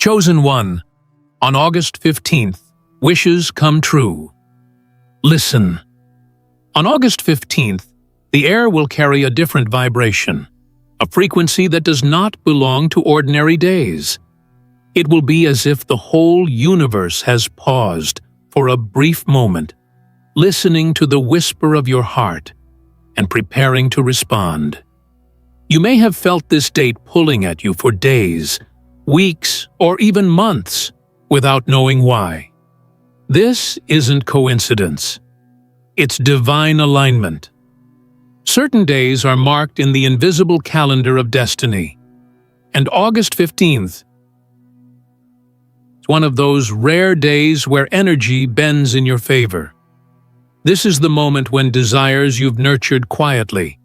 Chosen one. On August 15th, wishes come true. Listen. On August 15th, the air will carry a different vibration, a frequency that does not belong to ordinary days. It will be as if the whole universe has paused for a brief moment, listening to the whisper of your heart and preparing to respond. You may have felt this date pulling at you for days, weeks, or even months without knowing why. This isn't coincidence. It's divine alignment. Certain days are marked in the invisible calendar of destiny, and August 15th is one of those rare days where energy bends in your favor. This is the moment when desires you've nurtured quietly,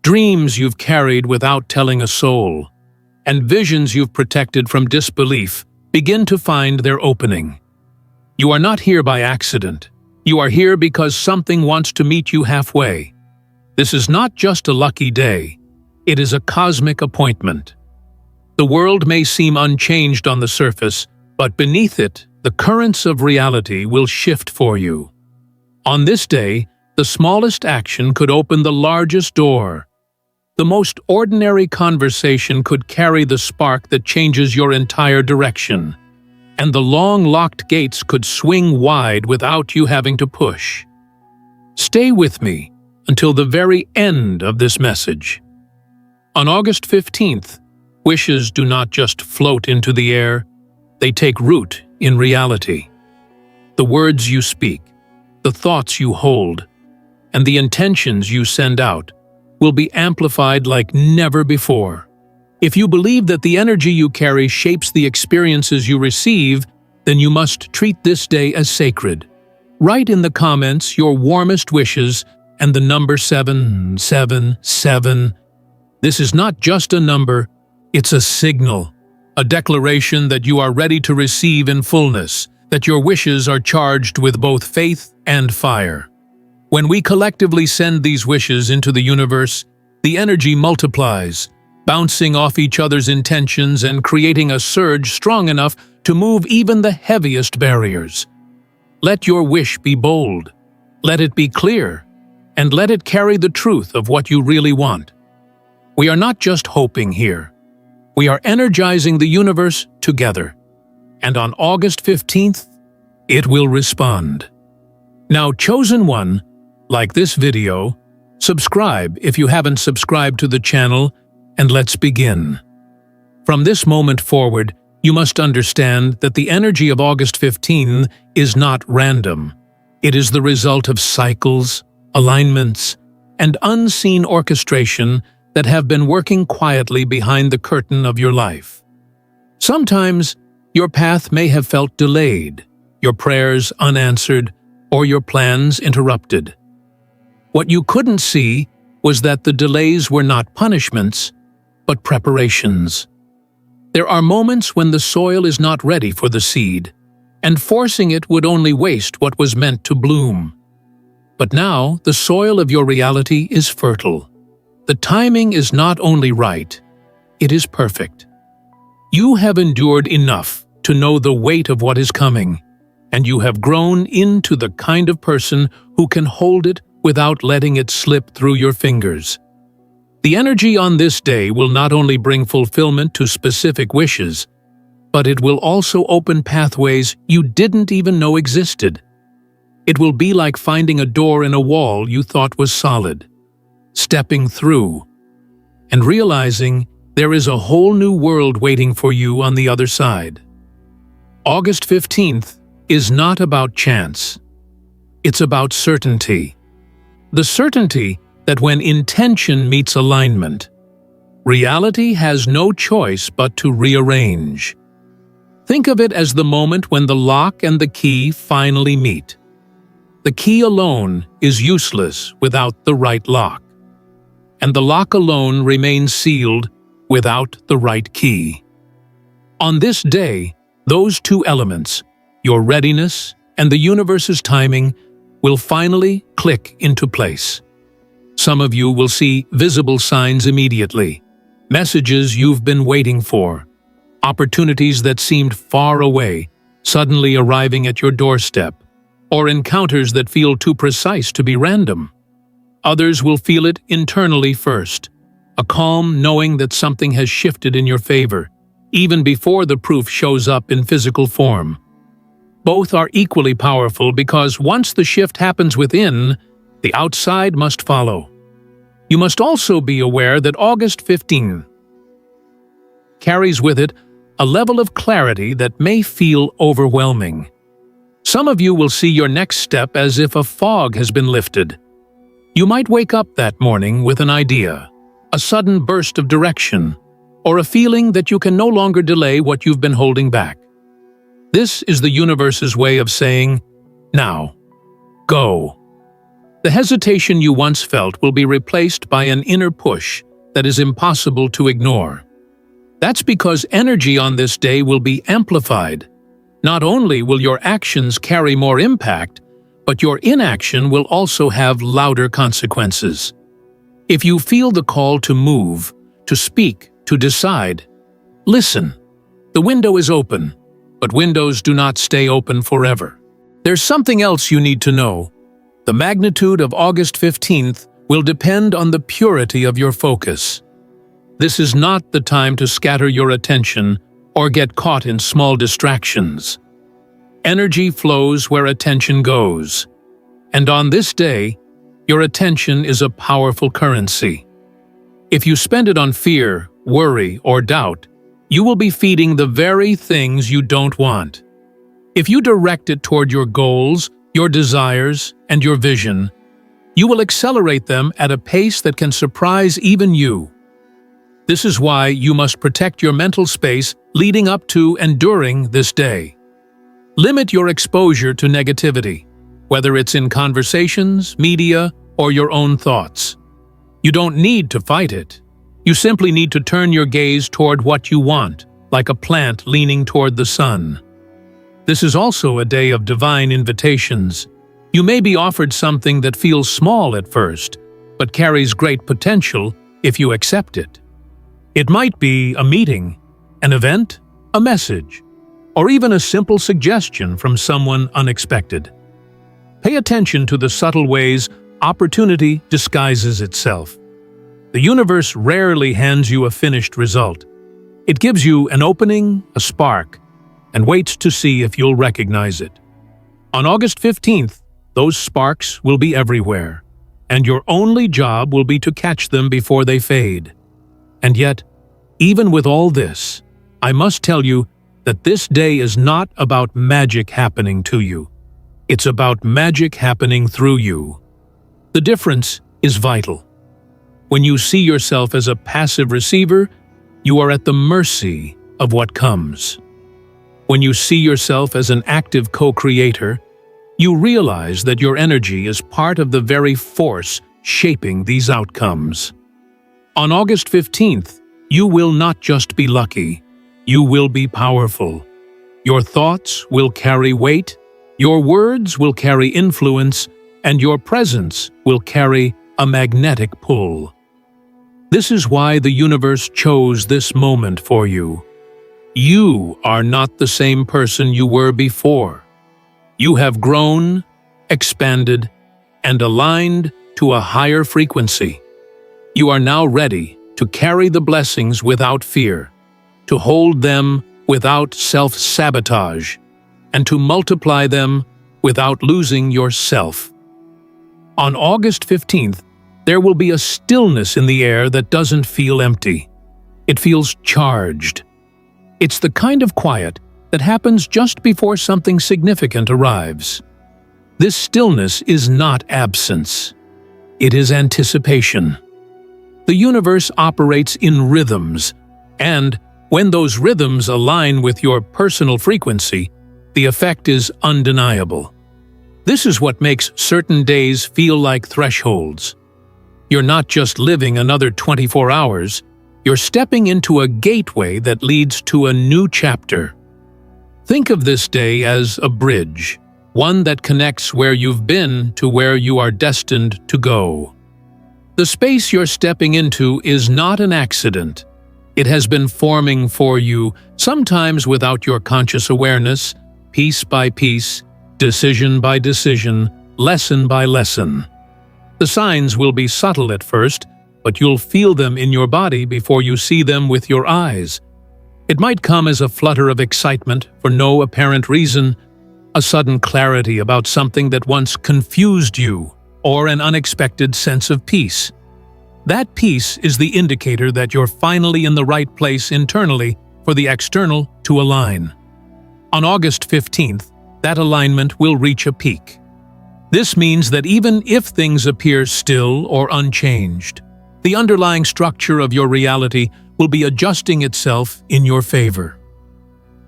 dreams you've carried without telling a soul, and visions you've protected from disbelief begin to find their opening. You are not here by accident. You are here because something wants to meet you halfway. This is not just a lucky day. It is a cosmic appointment. The world may seem unchanged on the surface, but beneath it, the currents of reality will shift for you. On this day, the smallest action could open the largest door. The most ordinary conversation could carry the spark that changes your entire direction, and the long-locked gates could swing wide without you having to push. Stay with me until the very end of this message. On August 15th, wishes do not just float into the air, they take root in reality. The words you speak, the thoughts you hold, and the intentions you send out will be amplified like never before. If you believe that the energy you carry shapes the experiences you receive, then you must treat this day as sacred. Write in the comments your warmest wishes and the number 777. This is not just a number, it's a signal, a declaration that you are ready to receive in fullness, that your wishes are charged with both faith and fire. When we collectively send these wishes into the universe, the energy multiplies, bouncing off each other's intentions and creating a surge strong enough to move even the heaviest barriers. Let your wish be bold, let it be clear, and let it carry the truth of what you really want. We are not just hoping here. We are energizing the universe together. And on August 15th, it will respond. Now, chosen one, like this video, subscribe if you haven't subscribed to the channel, and let's begin. From this moment forward, you must understand that the energy of August 15 is not random. It is the result of cycles, alignments, and unseen orchestration that have been working quietly behind the curtain of your life. Sometimes, your path may have felt delayed, your prayers unanswered, or your plans interrupted. What you couldn't see was that the delays were not punishments, but preparations. There are moments when the soil is not ready for the seed, and forcing it would only waste what was meant to bloom. But now, the soil of your reality is fertile. The timing is not only right, it is perfect. You have endured enough to know the weight of what is coming, and you have grown into the kind of person who can hold it without letting it slip through your fingers. The energy on this day will not only bring fulfillment to specific wishes, but it will also open pathways you didn't even know existed. It will be like finding a door in a wall you thought was solid, stepping through, and realizing there is a whole new world waiting for you on the other side. August 15th is not about chance. It's about certainty. The certainty that when intention meets alignment, reality has no choice but to rearrange. Think of it as the moment when the lock and the key finally meet. The key alone is useless without the right lock, and the lock alone remains sealed without the right key. On this day, those two elements, your readiness and the universe's timing, will finally click into place. Some of you will see visible signs immediately, messages you've been waiting for, Opportunities that seemed far away, suddenly arriving at your doorstep, or encounters that feel too precise to be random. Others will feel it internally first, a calm knowing that something has shifted in your favor, even before the proof shows up in physical form. Both are equally powerful because once the shift happens within, the outside must follow. You must also be aware that August 15th carries with it a level of clarity that may feel overwhelming. Some of you will see your next step as if a fog has been lifted. You might wake up that morning with an idea, a sudden burst of direction, or a feeling that you can no longer delay what you've been holding back. This is the universe's way of saying, now, go. The hesitation you once felt will be replaced by an inner push that is impossible to ignore. That's because energy on this day will be amplified. Not only will your actions carry more impact, but your inaction will also have louder consequences. If you feel the call to move, to speak, to decide, listen. The window is open, but windows do not stay open forever. There's something else you need to know. The magnitude of August 15th will depend on the purity of your focus. This is not the time to scatter your attention or get caught in small distractions. Energy flows where attention goes. And on this day, your attention is a powerful currency. If you spend it on fear, worry, or doubt, you will be feeding the very things you don't want. If you direct it toward your goals, your desires, and your vision, you will accelerate them at a pace that can surprise even you. This is why you must protect your mental space leading up to and during this day. Limit your exposure to negativity, whether it's in conversations, media, or your own thoughts. You don't need to fight it. You simply need to turn your gaze toward what you want, like a plant leaning toward the sun. This is also a day of divine invitations. You may be offered something that feels small at first, but carries great potential if you accept it. It might be a meeting, an event, a message, or even a simple suggestion from someone unexpected. Pay attention to the subtle ways opportunity disguises itself. The universe rarely hands you a finished result. It gives you an opening, a spark, and waits to see if you'll recognize it. On August 15th, those sparks will be everywhere, and your only job will be to catch them before they fade. And yet, even with all this, I must tell you that this day is not about magic happening to you. It's about magic happening through you. The difference is vital. When you see yourself as a passive receiver, you are at the mercy of what comes. When you see yourself as an active co-creator, you realize that your energy is part of the very force shaping these outcomes. On August 15th, you will not just be lucky, you will be powerful. Your thoughts will carry weight, your words will carry influence, and your presence will carry a magnetic pull. This is why the universe chose this moment for you. You are not the same person you were before. You have grown, expanded, and aligned to a higher frequency. You are now ready to carry the blessings without fear, to hold them without self-sabotage, and to multiply them without losing yourself. On August 15th, there will be a stillness in the air that doesn't feel empty. It feels charged. It's the kind of quiet that happens just before something significant arrives. This stillness is not absence. It is anticipation. The universe operates in rhythms, and when those rhythms align with your personal frequency, the effect is undeniable. This is what makes certain days feel like thresholds. You're not just living another 24 hours, you're stepping into a gateway that leads to a new chapter. Think of this day as a bridge, one that connects where you've been to where you are destined to go. The space you're stepping into is not an accident. It has been forming for you, sometimes without your conscious awareness, piece by piece, decision by decision, lesson by lesson. The signs will be subtle at first, but you'll feel them in your body before you see them with your eyes. It might come as a flutter of excitement for no apparent reason, a sudden clarity about something that once confused you, or an unexpected sense of peace. That peace is the indicator that you're finally in the right place internally for the external to align. On August 15th, that alignment will reach a peak. This means that even if things appear still or unchanged, the underlying structure of your reality will be adjusting itself in your favor.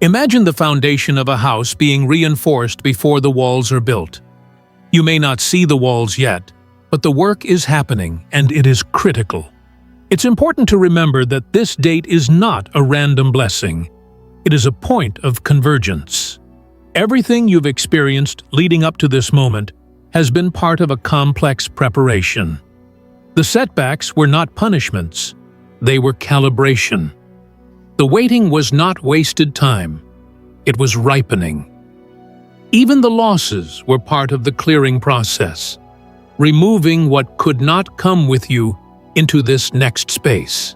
Imagine the foundation of a house being reinforced before the walls are built. You may not see the walls yet, but the work is happening and it is critical. It's important to remember that this date is not a random blessing. It is a point of convergence. Everything you've experienced leading up to this moment has been part of a complex preparation. The setbacks were not punishments, they were calibration. The waiting was not wasted time, it was ripening. Even the losses were part of the clearing process, removing what could not come with you into this next space.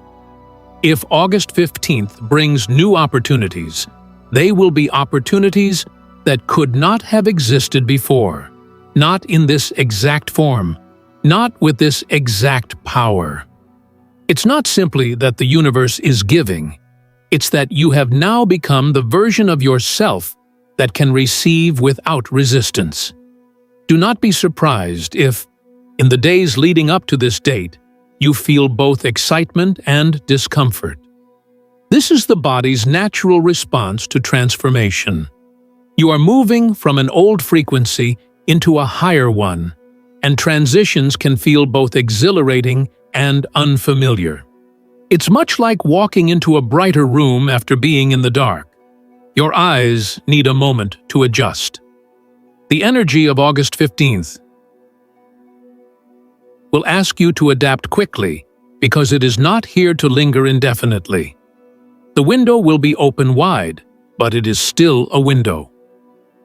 If August 15th brings new opportunities, they will be opportunities that could not have existed before, not in this exact form, not with this exact power. It's not simply that the universe is giving, it's that you have now become the version of yourself that can receive without resistance. Do not be surprised if, in the days leading up to this date, you feel both excitement and discomfort. This is the body's natural response to transformation. You are moving from an old frequency into a higher one, and transitions can feel both exhilarating and unfamiliar. It's much like walking into a brighter room after being in the dark. Your eyes need a moment to adjust. The energy of August 15th will ask you to adapt quickly because it is not here to linger indefinitely. The window will be open wide, but it is still a window.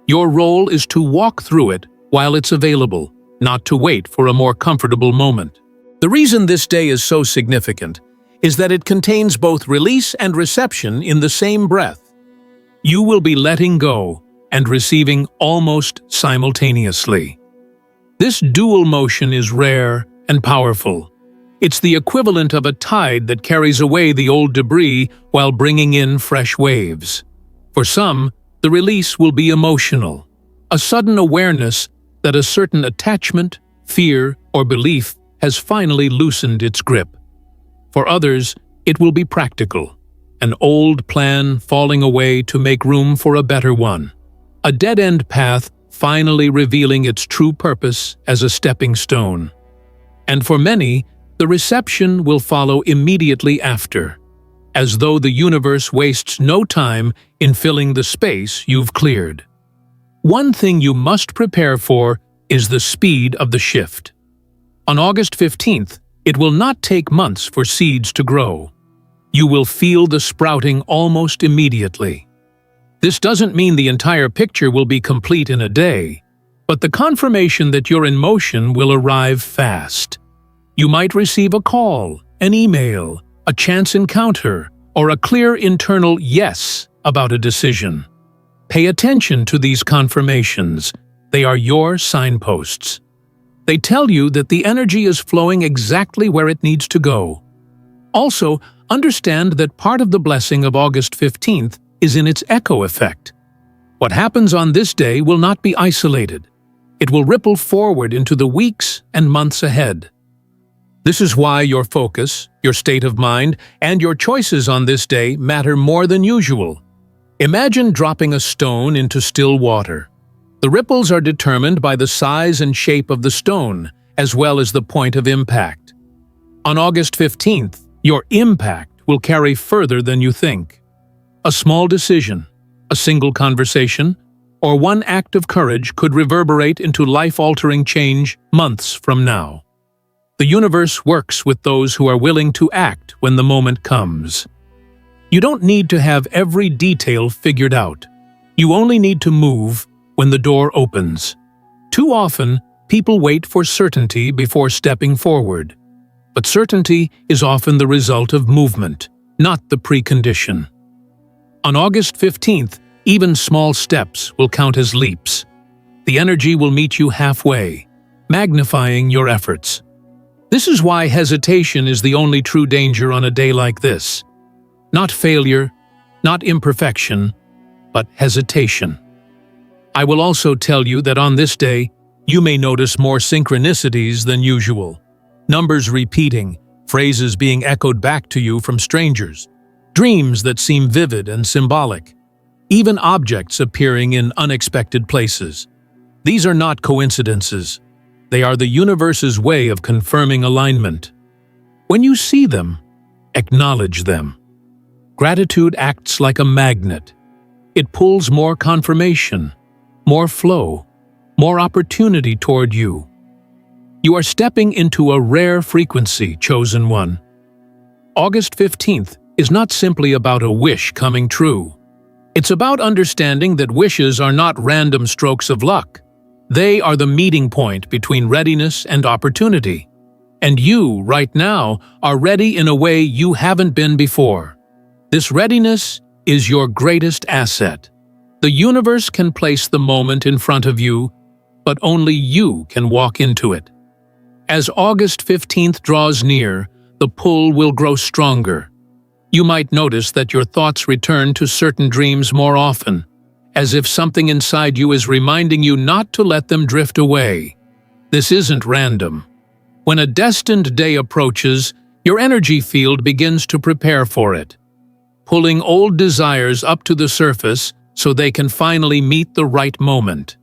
Your role is to walk through it while it's available, not to wait for a more comfortable moment. The reason this day is so significant is that it contains both release and reception in the same breath. You will be letting go and receiving almost simultaneously. This dual motion is rare and powerful. It's the equivalent of a tide that carries away the old debris while bringing in fresh waves. For some, the release will be emotional, a sudden awareness that a certain attachment, fear, or belief has finally loosened its grip. For others, it will be practical, an old plan falling away to make room for a better one, a dead-end path finally revealing its true purpose as a stepping stone. And for many, the reception will follow immediately after, as though the universe wastes no time in filling the space you've cleared. One thing you must prepare for is the speed of the shift. On August 15th, it will not take months for seeds to grow. You will feel the sprouting almost immediately. This doesn't mean the entire picture will be complete in a day, but the confirmation that you're in motion will arrive fast. You might receive a call, an email, a chance encounter, or a clear internal yes about a decision. Pay attention to these confirmations. They are your signposts. They tell you that the energy is flowing exactly where it needs to go. Also, understand that part of the blessing of August 15th is in its echo effect. What happens on this day will not be isolated. It will ripple forward into the weeks and months ahead. This is why your focus, your state of mind, and your choices on this day matter more than usual. Imagine dropping a stone into still water. The ripples are determined by the size and shape of the stone, as well as the point of impact. On August 15th, your impact will carry further than you think. A small decision, a single conversation, or one act of courage could reverberate into life-altering change months from now. The universe works with those who are willing to act when the moment comes. You don't need to have every detail figured out. You only need to move when the door opens. Too often, people wait for certainty before stepping forward. But certainty is often the result of movement, not the precondition. On August 15th, even small steps will count as leaps. The energy will meet you halfway, magnifying your efforts. This is why hesitation is the only true danger on a day like this. Not failure, not imperfection, but hesitation. I will also tell you that on this day, you may notice more synchronicities than usual. Numbers repeating, phrases being echoed back to you from strangers, dreams that seem vivid and symbolic, even objects appearing in unexpected places. These are not coincidences. They are the universe's way of confirming alignment. When you see them, acknowledge them. Gratitude acts like a magnet. It pulls more confirmation, more flow, more opportunity toward you. You are stepping into a rare frequency, chosen one. August 15th is not simply about a wish coming true. It's about understanding that wishes are not random strokes of luck. They are the meeting point between readiness and opportunity. And you, right now, are ready in a way you haven't been before. This readiness is your greatest asset. The universe can place the moment in front of you, but only you can walk into it. As August 15th draws near, the pull will grow stronger. You might notice that your thoughts return to certain dreams more often, as if something inside you is reminding you not to let them drift away. This isn't random. When a destined day approaches, your energy field begins to prepare for it, pulling old desires up to the surface so they can finally meet the right moment.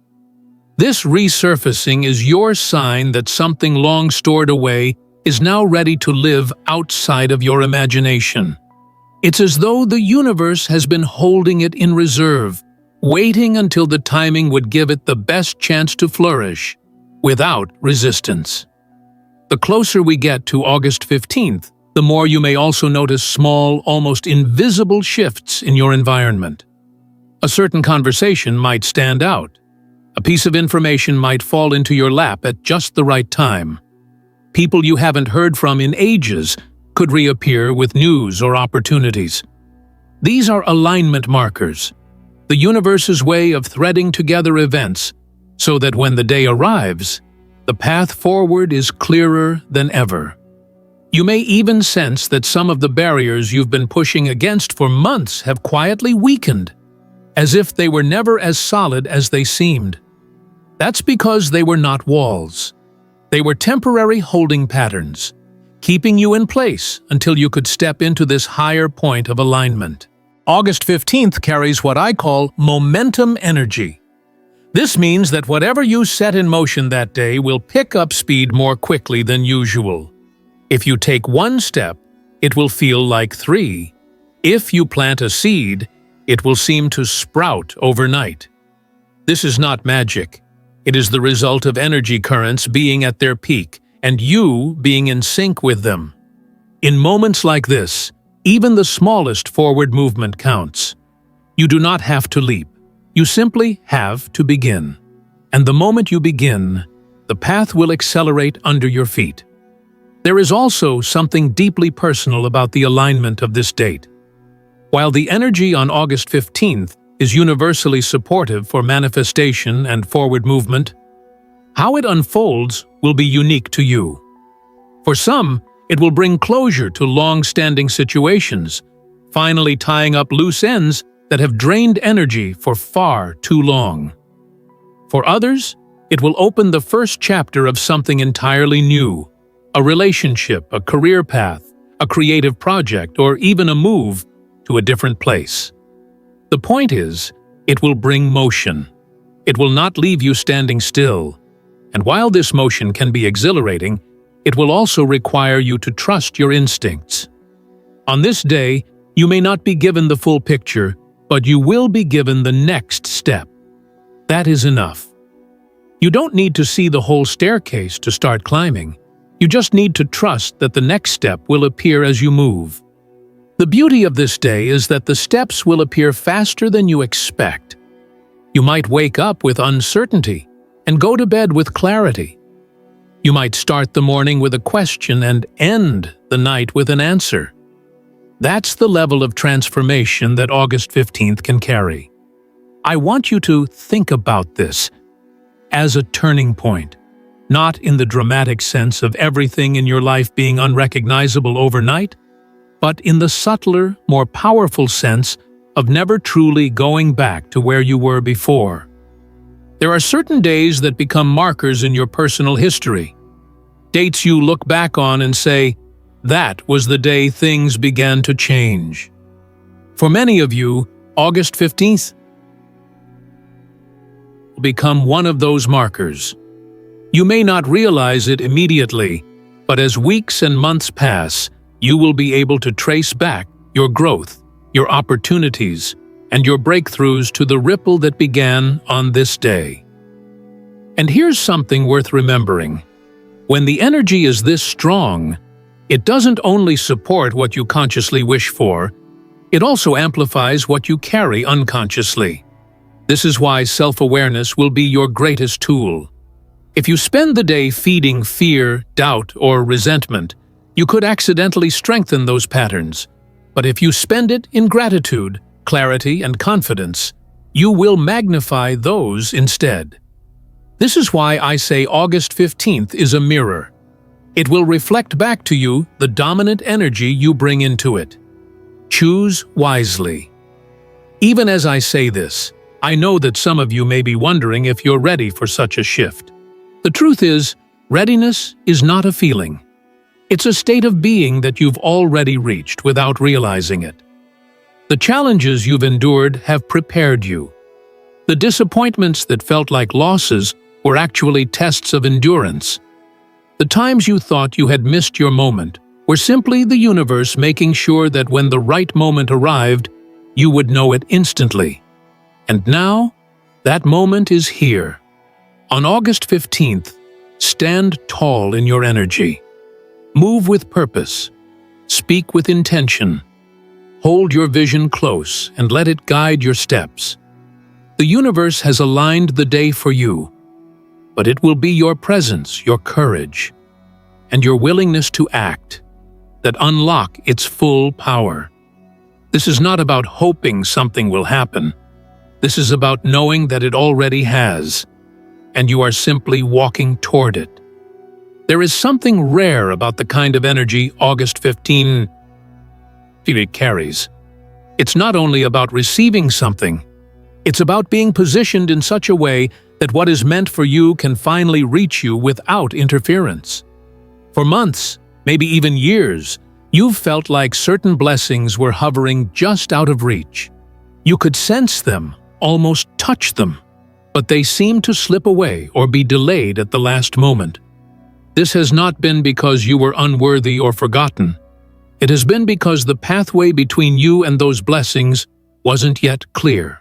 This resurfacing is your sign that something long stored away is now ready to live outside of your imagination. It's as though the universe has been holding it in reserve, waiting until the timing would give it the best chance to flourish, without resistance. The closer we get to August 15th, the more you may also notice small, almost invisible shifts in your environment. A certain conversation might stand out. A piece of information might fall into your lap at just the right time. People you haven't heard from in ages could reappear with news or opportunities. These are alignment markers, the universe's way of threading together events so that when the day arrives, the path forward is clearer than ever. You may even sense that some of the barriers you've been pushing against for months have quietly weakened, as if they were never as solid as they seemed. That's because they were not walls. They were temporary holding patterns, keeping you in place until you could step into this higher point of alignment. August 15th carries what I call momentum energy. This means that whatever you set in motion that day will pick up speed more quickly than usual. If you take one step, it will feel like 3. If you plant a seed, it will seem to sprout overnight. This is not magic. It is the result of energy currents being at their peak and you being in sync with them. In moments like this, even the smallest forward movement counts. You do not have to leap. You simply have to begin. And the moment you begin, the path will accelerate under your feet. There is also something deeply personal about the alignment of this date. While the energy on August 15th is universally supportive for manifestation and forward movement, how it unfolds will be unique to you. For some, it will bring closure to long-standing situations, finally tying up loose ends that have drained energy for far too long. For others, it will open the first chapter of something entirely new, a relationship, a career path, a creative project, or even a move to a different place. The point is, it will bring motion. It will not leave you standing still. And while this motion can be exhilarating, it will also require you to trust your instincts. On this day, you may not be given the full picture, but you will be given the next step. That is enough. You don't need to see the whole staircase to start climbing. You just need to trust that the next step will appear as you move. The beauty of this day is that the steps will appear faster than you expect. You might wake up with uncertainty and go to bed with clarity. You might start the morning with a question and end the night with an answer. That's the level of transformation that August 15th can carry. I want you to think about this as a turning point, not in the dramatic sense of everything in your life being unrecognizable overnight, but in the subtler, more powerful sense of never truly going back to where you were before. There are certain days that become markers in your personal history. Dates you look back on and say, that was the day things began to change. For many of you, August 15th will become one of those markers. You may not realize it immediately, but as weeks and months pass, you will be able to trace back your growth, your opportunities, and your breakthroughs to the ripple that began on this day. And here's something worth remembering. When the energy is this strong, it doesn't only support what you consciously wish for, it also amplifies what you carry unconsciously. This is why self-awareness will be your greatest tool. If you spend the day feeding fear, doubt, or resentment, you could accidentally strengthen those patterns. But if you spend it in gratitude, clarity, and confidence, you will magnify those instead. This is why I say August 15th is a mirror. It will reflect back to you the dominant energy you bring into it. Choose wisely. Even as I say this, I know that some of you may be wondering if you're ready for such a shift. The truth is, readiness is not a feeling. It's a state of being that you've already reached without realizing it. The challenges you've endured have prepared you. The disappointments that felt like losses were actually tests of endurance. The times you thought you had missed your moment were simply the universe making sure that when the right moment arrived, you would know it instantly. And now, that moment is here. On August 15th, stand tall in your energy. Move with purpose. Speak with intention. Hold your vision close and let it guide your steps. The universe has aligned the day for you, but it will be your presence, your courage, and your willingness to act that unlock its full power. This is not about hoping something will happen. This is about knowing that it already has, and you are simply walking toward it. There is something rare about the kind of energy August 15 carries. It's not only about receiving something, it's about being positioned in such a way that what is meant for you can finally reach you without interference. For months, maybe even years, you've felt like certain blessings were hovering just out of reach. You could sense them, almost touch them, but they seemed to slip away or be delayed at the last moment. This has not been because you were unworthy or forgotten. It has been because the pathway between you and those blessings wasn't yet clear.